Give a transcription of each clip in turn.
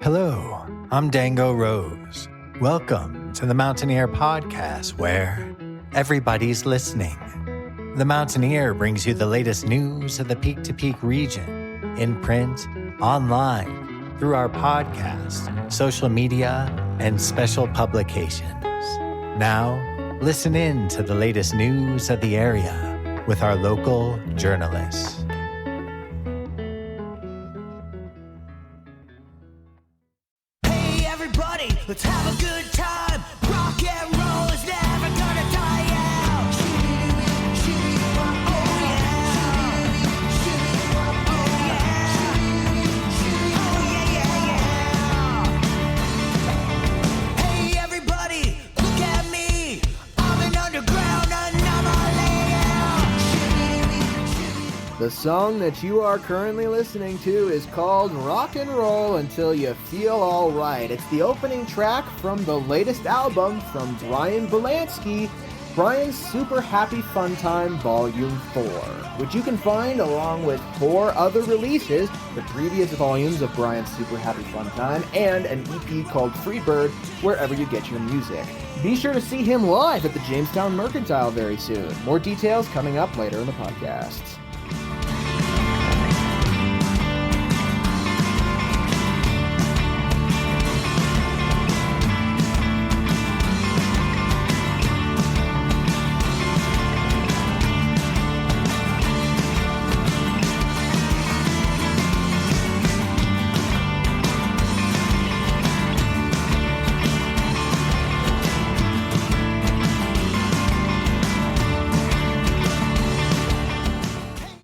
Hello, I'm Dango Rose. Welcome to the Mountaineer Podcast, where everybody's listening. The Mountaineer brings you the latest news of the Peak to Peak region, in print, online, through our podcast, social media, and special publications. Now, listen in to the latest news of the area with our local journalists. Let's have a good time. Rock and roll is never gonna die out. Oh yeah. Oh yeah. Hey everybody, look at me. I'm an underground anomaly. The song that you are currently listening to is called Rock and Roll Until You Feel Alright. It's the opening track from the latest album from Bryan Bielanski, Bryan's Super Happy Fun Time Volume 4, which you can find along with 4 other releases, the previous volumes of Bryan's Super Happy Fun Time, and an EP called Freebird, wherever you get your music. Be sure to see him live at the Jamestown Mercantile very soon. More details coming up later in the podcast.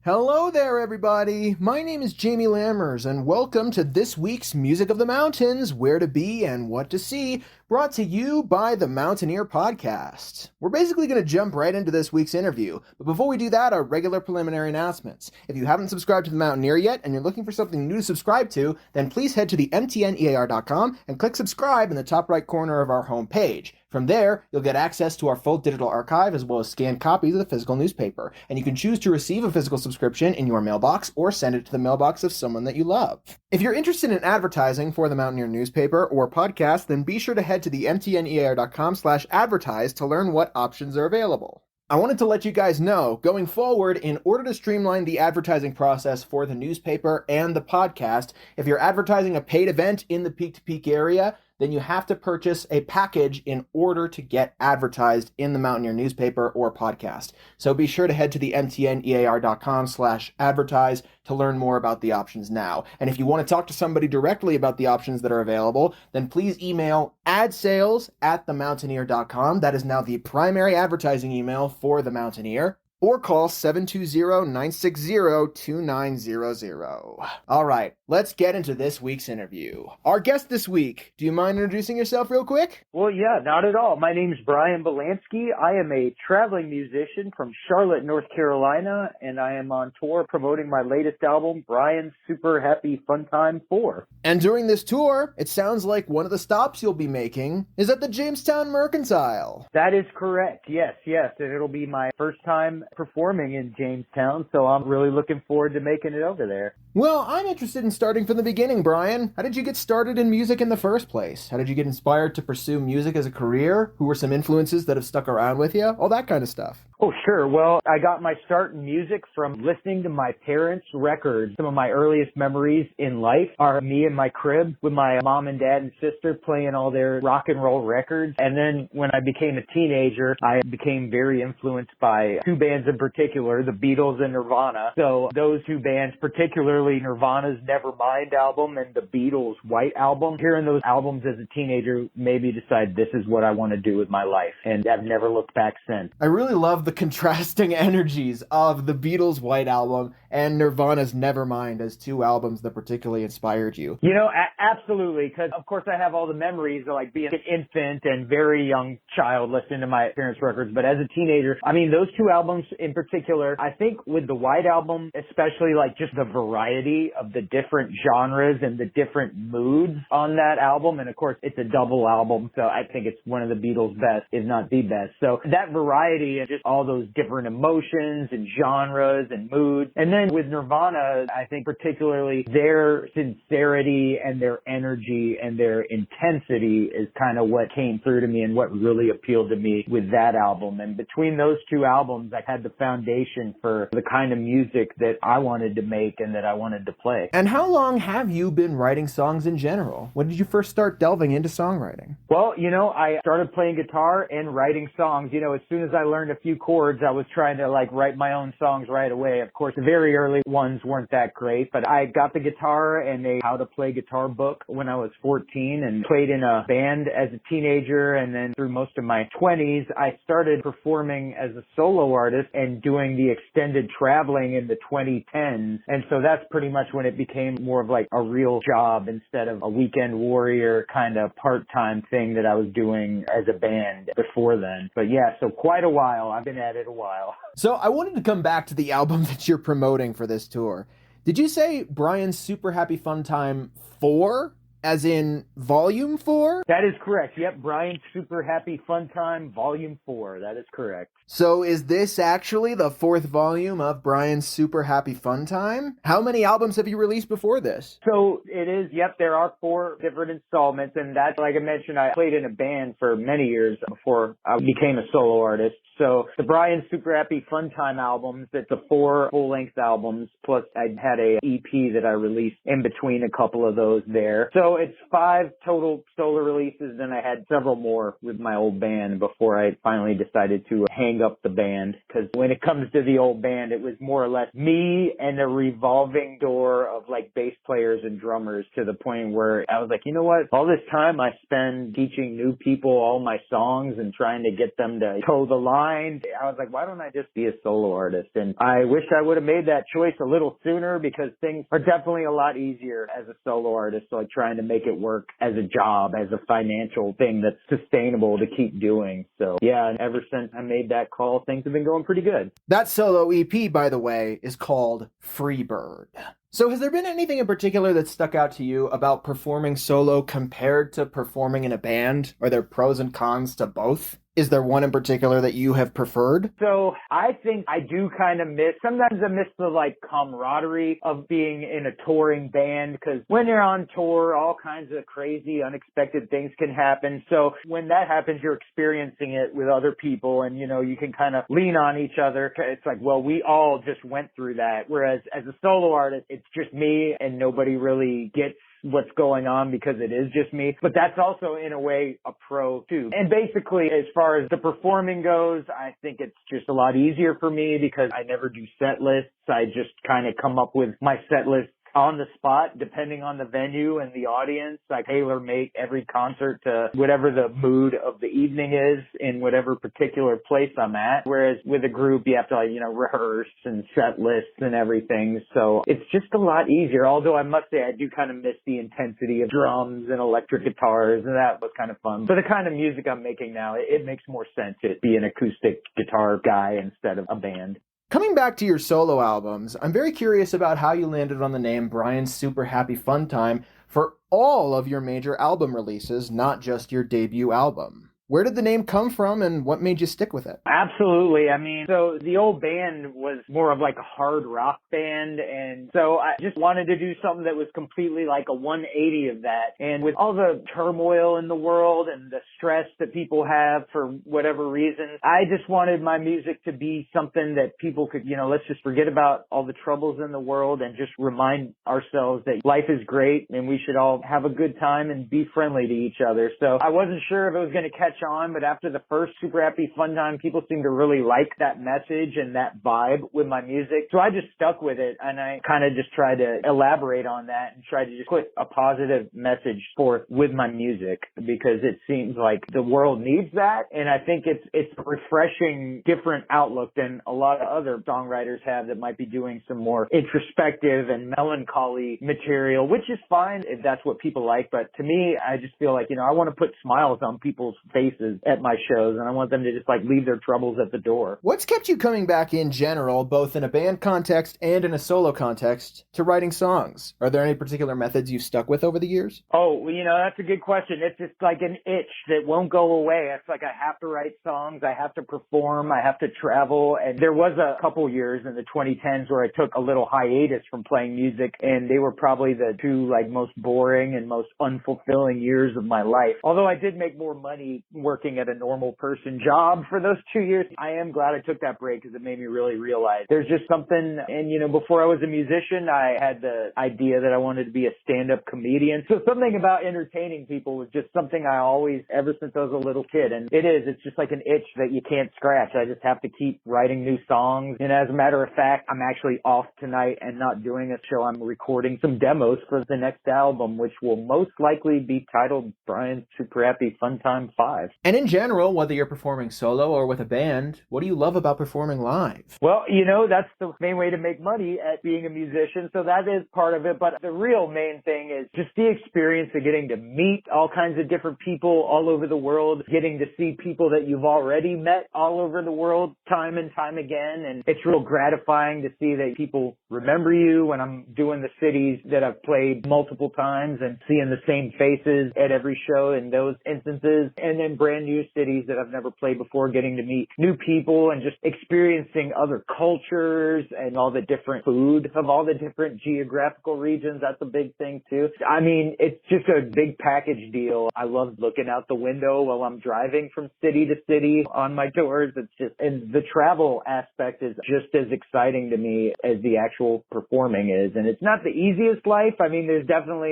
Hello there, everybody. My name is Jamie Lammers, and welcome to this week's Music of the Mountains, Where to Be and What to See, brought to you by the Mountaineer Podcast. We're basically going to jump right into this week's interview, but before we do that, our regular preliminary announcements. If you haven't subscribed to the Mountaineer yet, and you're looking for something new to subscribe to, then please head to the mtnear.com and click subscribe in the top right corner of our homepage. From there, you'll get access to our full digital archive as well as scanned copies of the physical newspaper, and you can choose to receive a physical subscription in your mailbox or send it to the mailbox of someone that you love. If you're interested in advertising for the Mountaineer newspaper or podcast, then be sure to head to the mtnear.com/advertise to learn what options are available. I wanted to let you guys know, going forward, in order to streamline the advertising process for the newspaper and the podcast, if you're advertising a paid event in the Peak to Peak area, then you have to purchase a package in order to get advertised in the Mountaineer newspaper or podcast. So be sure to head to the mtnear.com/advertise to learn more about the options now. And if you want to talk to somebody directly about the options that are available, then please email adsales@themountaineer.com. That is now the primary advertising email for the Mountaineer. Or call 720-960-2900. All right, let's get into this week's interview. Our guest this week, do you mind introducing yourself real quick? Well, yeah, not at all. My name is Bryan Bielanski. I am a traveling musician from Charlotte, North Carolina, and I am on tour promoting my latest album, Bryan's Super Happy Fun Time 4. And during this tour, it sounds like one of the stops you'll be making is at the Jamestown Mercantile. That is correct, yes. And it'll be my first time performing in Jamestown, so I'm really looking forward to making it over there. Well, I'm interested in starting from the beginning, Bryan. How did you get started in music in the first place? How did you get inspired to pursue music as a career? Who were some influences that have stuck around with you? All that kind of stuff. Oh, sure. Well, I got my start in music from listening to my parents' records. Some of my earliest memories in life are me in my crib with my mom and dad and sister playing all their rock and roll records. And then when I became a teenager, I became very influenced by 2 bands in particular, the Beatles and Nirvana. So those 2 bands, particularly Nirvana's Nevermind album and the Beatles' White Album, hearing those albums as a teenager made me decide this is what I want to do with my life. And I've never looked back since. I really love the contrasting energies of the Beatles' White Album and Nirvana's Nevermind as 2 albums that particularly inspired you. You know, absolutely, because of course I have all the memories of like being an infant and very young child listening to my parents' records, but as a teenager, I mean, those 2 albums in particular, I think with the White Album, especially like just the variety of the different genres and the different moods on that album, and of course it's a double album, so I think it's one of the Beatles' best, if not the best. So that variety and just all those different emotions and genres and moods. And then then with Nirvana, I think particularly their sincerity and their energy and their intensity is kind of what came through to me and what really appealed to me with that album. And between those two albums, I had the foundation for the kind of music that I wanted to make and that I wanted to play. And how long have you been writing songs in general? When did you first start delving into songwriting? Well, I started playing guitar and writing songs. As soon as I learned a few chords, I was trying to write my own songs right away. Of course, the very early ones weren't that great, but I got the guitar and a how to play guitar book when I was 14 and played in a band as a teenager. And then through most of my 20s, I started performing as a solo artist and doing the extended traveling in the 2010s. And so that's pretty much when it became more of a real job instead of a weekend warrior kind of part-time thing that I was doing as a band before then. But yeah, so quite a while. I've been at it a while. So I wanted to come back to the album that you're promoting for this tour. Did you say Bryan's Super Happy Fun Time 4? As in Volume 4? That is correct. Yep, Bryan's Super Happy Fun Time Volume 4. That is correct. So is this actually the 4th volume of Bryan's Super Happy Fun Time? How many albums have you released before this? So it is, yep, there are 4 different installments, and that's, like I mentioned, I played in a band for many years before I became a solo artist. So the Bryan's Super Happy Fun Time albums, it's the 4 full-length albums, plus I had a EP that I released in between a couple of those there. So it's 5 total solo releases, and I had several more with my old band before I finally decided to hang up the band. Because when it comes to the old band, it was more or less me and a revolving door of bass players and drummers, to the point where I was like, you know what? All this time I spend teaching new people all my songs and trying to get them to toe the line. I was like, why don't I just be a solo artist? And I wish I would have made that choice a little sooner, because things are definitely a lot easier as a solo artist. So trying to make it work as a job, as a financial thing that's sustainable to keep doing. So yeah, and ever since I made that call, things have been going pretty good. That solo EP, by the way, is called Freebird. So has there been anything in particular that stuck out to you about performing solo compared to performing in a band? Are there pros and cons to both? Is there one in particular that you have preferred? So I think I do kind of sometimes I miss the camaraderie of being in a touring band, because when you're on tour, all kinds of crazy, unexpected things can happen. So when that happens, you're experiencing it with other people, and you can kind of lean on each other. It's well, we all just went through that. Whereas as a solo artist, it's just me and nobody really gets what's going on because it is just me. But that's also in a way a pro too. And basically, as far as the performing goes, I think it's just a lot easier for me because I never do set lists. I just kind of come up with my set list on the spot, depending on the venue and the audience. I tailor-make every concert to whatever the mood of the evening is in whatever particular place I'm at. Whereas with a group, you have to, rehearse and set lists and everything. So it's just a lot easier. Although I must say I do kind of miss the intensity of drums and electric guitars, and that was kind of fun. For the kind of music I'm making now, it makes more sense to be an acoustic guitar guy instead of a band. Coming back to your solo albums, I'm very curious about how you landed on the name Bryan's Super Happy Fun Time for all of your major album releases, not just your debut album. Where did the name come from, and what made you stick with it? Absolutely. So the old band was more of a hard rock band, and so I just wanted to do something that was completely a 180 of that. And with all the turmoil in the world and the stress that people have for whatever reason, I just wanted my music to be something that people could, let's just forget about all the troubles in the world and just remind ourselves that life is great and we should all have a good time and be friendly to each other. So I wasn't sure if it was going to catch on, but after the first Super Happy Fun Time, people seemed to really like that message and that vibe with my music. So I just stuck with it, and I kind of just tried to elaborate on that and try to just put a positive message forth with my music, because it seems like the world needs that, and I think it's a refreshing, different outlook than a lot of other songwriters have that might be doing some more introspective and melancholy material, which is fine if that's what people like. But to me, I just feel like, I want to put smiles on people's faces faces at my shows, and I want them to just like leave their troubles at the door. What's kept you coming back in general, both in a band context and in a solo context, to writing songs? Are there any particular methods you've stuck with over the years? Oh, well, that's a good question. It's just like an itch that won't go away. It's like I have to write songs, I have to perform, I have to travel. And there was a couple years in the 2010s where I took a little hiatus from playing music, and they were probably the two like most boring and most unfulfilling years of my life. Although I did make more money working at a normal person job for those 2 years, I am glad I took that break because it made me really realize there's just something. And before I was a musician, I had the idea that I wanted to be a stand-up comedian. So something about entertaining people was just something I always, ever since I was a little kid. And it's just like an itch that you can't scratch. I just have to keep writing new songs. And as a matter of fact, I'm actually off tonight and not doing a show. I'm recording some demos for the next album, which will most likely be titled Bryan Super Happy Fun Time 5. And in general, whether you're performing solo or with a band, what do you love about performing live? Well, that's the main way to make money at being a musician. So that is part of it. But the real main thing is just the experience of getting to meet all kinds of different people all over the world, getting to see people that you've already met all over the world time and time again. And it's real gratifying to see that people remember you when I'm doing the cities that I've played multiple times and seeing the same faces at every show in those instances. And then brand new cities that I've never played before, getting to meet new people and just experiencing other cultures and all the different food of all the different geographical regions. That's a big thing too. I mean, it's just a big package deal. I love looking out the window while I'm driving from city to city on my tours. And the travel aspect is just as exciting to me as the actual performing is. And it's not the easiest life. I mean,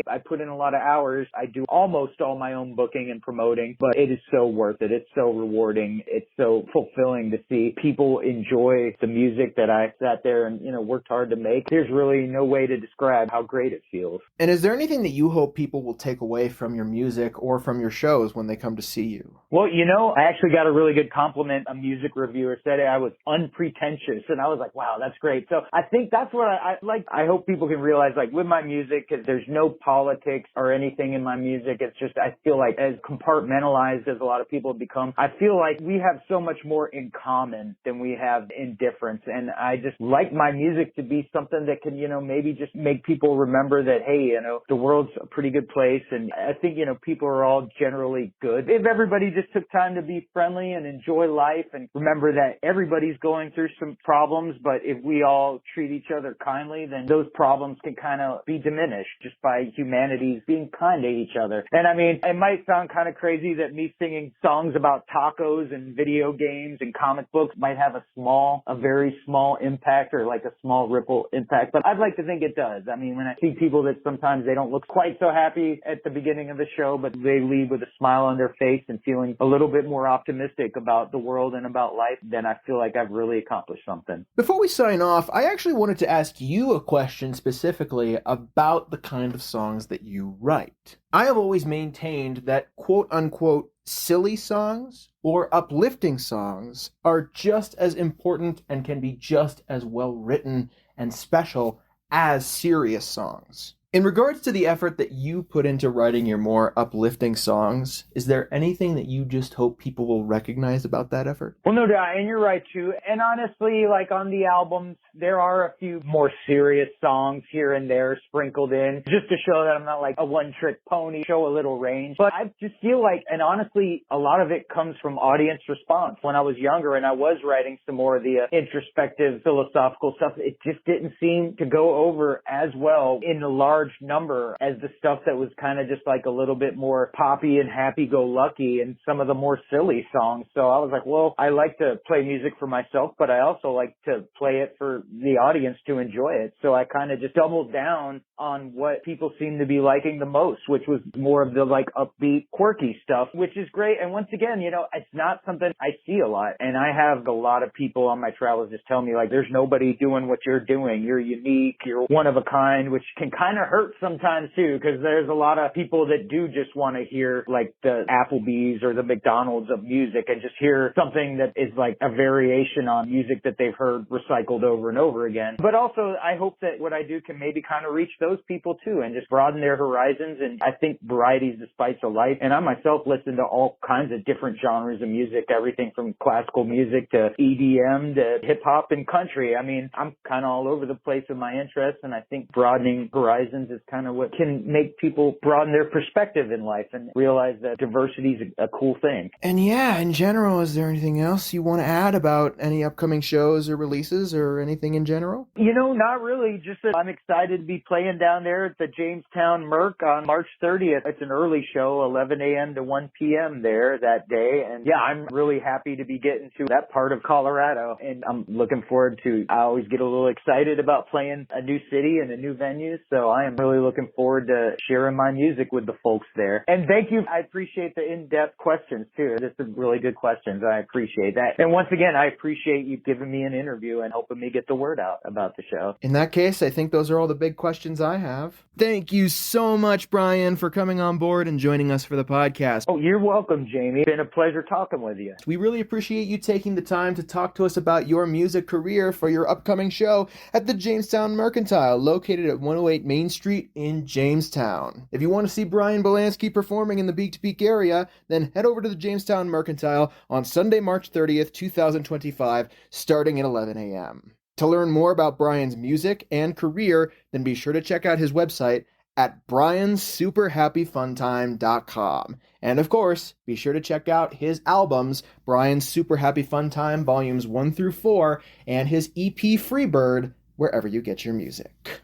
I put in a lot of hours. I do almost all my own booking and promoting, but it is so worth it. It's so rewarding. It's so fulfilling to see people enjoy the music that I sat there and, worked hard to make. There's really no way to describe how great it feels. And is there anything that you hope people will take away from your music or from your shows when they come to see you? Well, I actually got a really good compliment. A music reviewer said I was unpretentious, and I was like, wow, that's great. So I think that's what I like. I hope people can realize, like, with my music, because there's no politics or anything in my music. It's just, I feel like as compartmentalized as a lot of people have become, I feel like we have so much more in common than we have in difference. And I just like my music to be something that can, maybe just make people remember that, hey, the world's a pretty good place. And I think, people are all generally good. If everybody just took time to be friendly and enjoy life and remember that everybody's going through some problems, but if we all treat each other kindly, then those problems can kind of be diminished just by humanity being kind to each other. And I mean, it might sound kind of crazy that me singing songs about tacos and video games and comic books might have a very small impact or like a small ripple impact, but I'd like to think it does. I mean, when I see people that sometimes they don't look quite so happy at the beginning of the show, but they leave with a smile on their face and feeling a little bit more optimistic about the world and about life, then I feel like I've really accomplished something. Before we sign off, I actually wanted to ask you a question specifically about the kind of songs that you write. I have always maintained that quote-unquote silly songs or uplifting songs are just as important and can be just as well written and special as serious songs. In regards to the effort that you put into writing your more uplifting songs, is there anything that you just hope people will recognize about that effort? Well, no doubt, and you're right too. And honestly, like on the albums, there are a few more serious songs here and there sprinkled in, just to show that I'm not like a one-trick pony, show a little range. But I just feel like, and honestly, a lot of it comes from audience response. When I was younger and I was writing some more of the introspective, philosophical stuff, it just didn't seem to go over as well in the large number as the stuff that was kind of just like a little bit more poppy and happy-go-lucky and some of the more silly songs. So I was like, well, I like to play music for myself, but I also like to play it for the audience to enjoy it. So I kind of just doubled down on what people seem to be liking the most, which was more of the like upbeat, quirky stuff, which is great. And once again, it's not something I see a lot. And I have a lot of people on my travels just tell me like, there's nobody doing what you're doing. You're unique. You're one of a kind, which can kind of hurt sometimes too, because there's a lot of people that do just want to hear like the Applebee's or the McDonald's of music and just hear something that is like a variation on music that they've heard recycled over and over again. But also, I hope that what I do can maybe kind of reach those people too and just broaden their horizons. And I think variety is the spice of life. And I myself listen to all kinds of different genres of music, everything from classical music to EDM to hip hop and country. I mean, I'm kind of all over the place with my interests, and I think broadening horizons is kind of what can make people broaden their perspective in life and realize that diversity is a cool thing. And yeah, in general, is there anything else you want to add about any upcoming shows or releases or anything in general? You know, not really. Just that I'm excited to be playing down there at the Jamestown Merc on March 30th. It's an early show, 11 a.m. to 1 p.m. there that day. And yeah, I'm really happy to be getting to that part of Colorado. And I'm looking forward to, I always get a little excited about playing a new city and a new venue. So I am really looking forward to sharing my music with the folks there. And thank you. I appreciate the in-depth questions too. This is really good questions. I appreciate that. And once again, I appreciate you giving me an interview and helping me get the word out about the show. In that case, I think those are all the big questions I have. Thank you so much, Bryan, for coming on board and joining us for the podcast. Oh, you're welcome, Jamie. It's been a pleasure talking with you. We really appreciate you taking the time to talk to us about your music career for your upcoming show at the Jamestown Mercantile, located at 108 Main Street in Jamestown. If you want to see Bryan Bielanski performing in the Peak to Peak area, then head over to the Jamestown Mercantile on Sunday, March 30th, 2025, starting at 11 a.m. To learn more about Bryan's music and career, then be sure to check out his website at bryansuperhappyfuntime.com. And of course, be sure to check out his albums, Bryan's Super Happy Fun Time Volumes 1 through 4, and his EP Freebird, wherever you get your music.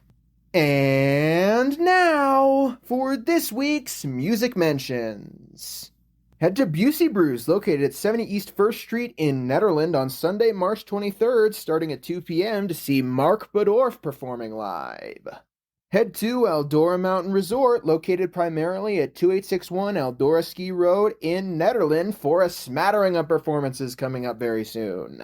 And now, for this week's Music Mentions. Head to Busey Brews, located at 70 East 1st Street in Nederland on Sunday, March 23rd, starting at 2 p.m. to see Mark Bedorf performing live. Head to Eldora Mountain Resort, located primarily at 2861 Eldora Ski Road in Nederland, for a smattering of performances coming up very soon.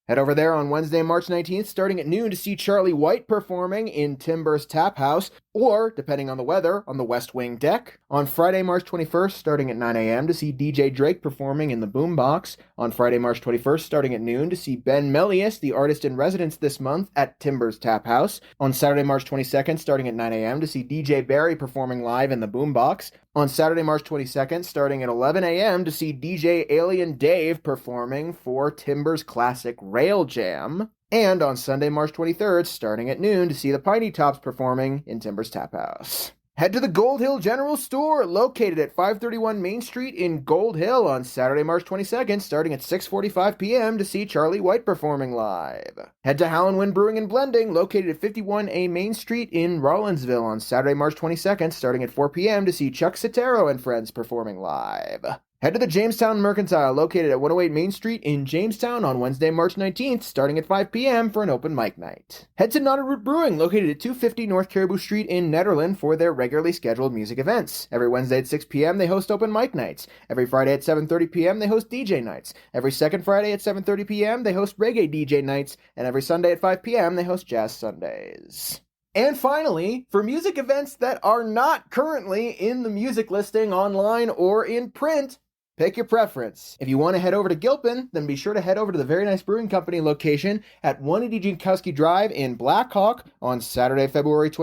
Head over there on Wednesday, March 19th, starting at noon to see Charlie White performing in Timbers Tap House, or, depending on the weather, on the West Wing deck. On Friday, March 21st, starting at 9 a.m. to see DJ Drake performing in the Boombox. On Friday, March 21st, starting at noon to see Ben Melius, the artist in residence this month, at Timbers Tap House. On Saturday, March 22nd, starting at 9 a.m. to see DJ Barry performing live in the Boombox. On Saturday, March 22nd, starting at 11 a.m. to see DJ Alien Dave performing for Timbers Classic Rail Jam. And on Sunday, March 23rd, starting at noon to see the Piney Tops performing in Timbers Tap House. Head to the Gold Hill General Store, located at 531 Main Street in Gold Hill on Saturday, March 22nd, starting at 6:45 p.m. to see Charlie White performing live. Head to Howland Brewing and Blending, located at 51A Main Street in Rawlinsville on Saturday, March 22nd, starting at 4 p.m. to see Chuck Sotero and friends performing live. Head to the Jamestown Mercantile, located at 108 Main Street in Jamestown on Wednesday, March 19th, starting at 5 p.m. for an open mic night. Head to Not a Root Brewing, located at 250 North Caribou Street in Nederland, for their regularly scheduled music events. Every Wednesday at 6 p.m. they host open mic nights. Every Friday at 7:30 p.m. they host DJ nights. Every second Friday at 7:30 p.m. they host reggae DJ nights. And every Sunday at 5 p.m. they host jazz Sundays. And finally, for music events that are not currently in the music listing online or in print, pick your preference. If you want to head over to Gilpin, then be sure to head over to the Very Nice Brewing Company location at 180 Jankowski Drive in Blackhawk on Saturday, March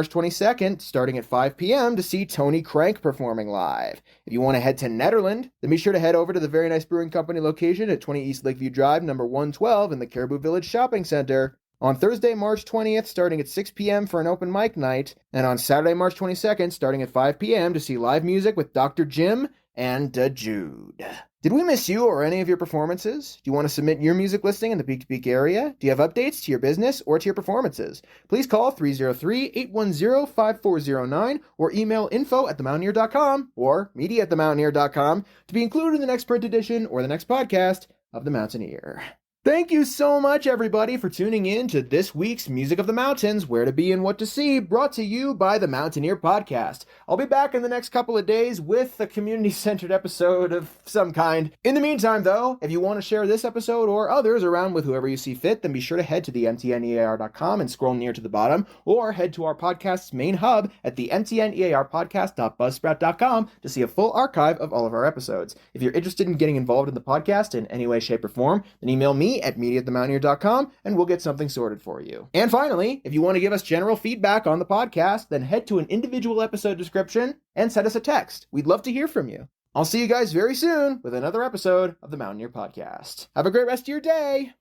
22nd, starting at 5 p.m. to see Tony Crank performing live. If you want to head to Nederland, then be sure to head over to the Very Nice Brewing Company location at 20 East Lakeview Drive, number 112 in the Caribou Village Shopping Center on Thursday, March 20th, starting at 6 p.m. for an open mic night, and on Saturday, March 22nd, starting at 5 p.m. to see live music with Dr. Jim and Da Jude. Did we miss you or any of your performances? Do you want to submit your music listing in the Peak to Peak area? Do you have updates to your business or to your performances? Please call 303-810-5409 or email info@themountaineer.com or media@themountaineer.com to be included in the next print edition or the next podcast of The Mountaineer. Thank you so much, everybody, for tuning in to this week's Music of the Mountains, Where to Be and What to See, brought to you by the Mountaineer Podcast. I'll be back in the next couple of days with a community-centered episode of some kind. In the meantime, though, if you want to share this episode or others around with whoever you see fit, then be sure to head to the mtnear.com and scroll near to the bottom, or head to our podcast's main hub at the mtnearpodcast.buzzsprout.com to see a full archive of all of our episodes. If you're interested in getting involved in the podcast in any way, shape, or form, then email me at media@themountaineer.com and we'll get something sorted for you. And finally, if you want to give us general feedback on the podcast, then head to an individual episode description and send us a text. We'd love to hear from you. I'll see you guys very soon with another episode of the Mountaineer Podcast. Have a great rest of your day.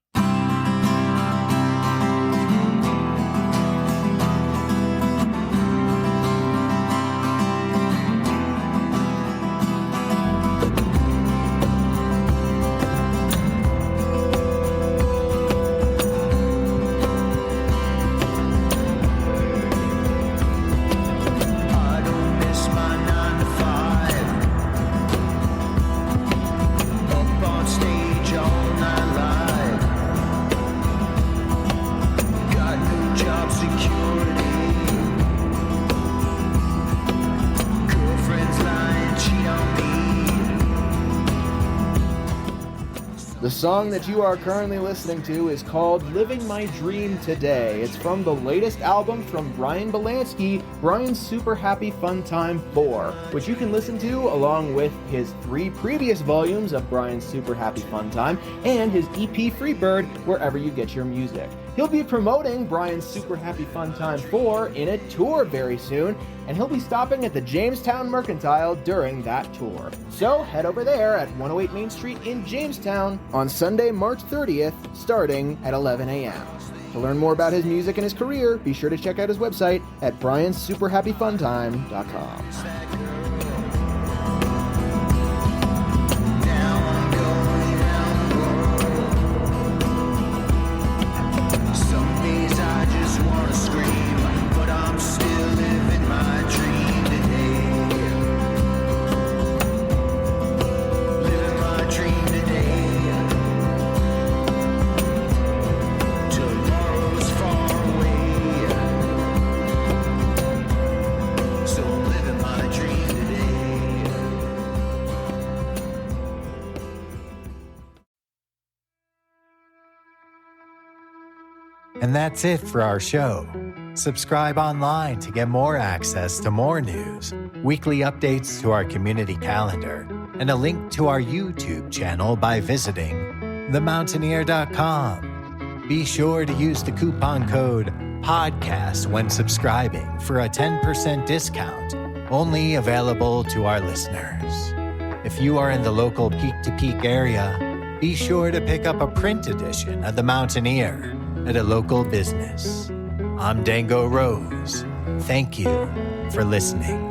I don't miss my 9 to 5. Up on stage all night live. Got new job security. Girlfriends lying, cheat on me. The song that you are currently listening to is called Living My Dream Today. It's from the latest album from Bryan Bielanski, Bryan's Super Happy Fun Time 4, which you can listen to along with his 3 previous volumes of Bryan's Super Happy Fun Time and his EP Freebird wherever you get your music. He'll be promoting Bryan's Super Happy Fun Time 4 in a tour very soon, and he'll be stopping at the Jamestown Mercantile during that tour. So head over there at 108 Main Street in Jamestown on Sunday, March 30th, starting at 11 a.m. To learn more about his music and his career, be sure to check out his website at bryansuperhappyfuntime.com. Now I'm going around the world. Some days I just wanna scream, but I'm still living my dream today. Living my dream today. Tomorrow's far away, so I'm living my dream today. And that's it for our show. Subscribe online to get more access to more news, weekly updates to our community calendar, and a link to our YouTube channel by visiting themountaineer.com. Be sure to use the coupon code PODCAST when subscribing for a 10% discount, only available to our listeners. If you are in the local Peak to Peak area, be sure to pick up a print edition of The Mountaineer at a local business. I'm Dango Rose. Thank you for listening.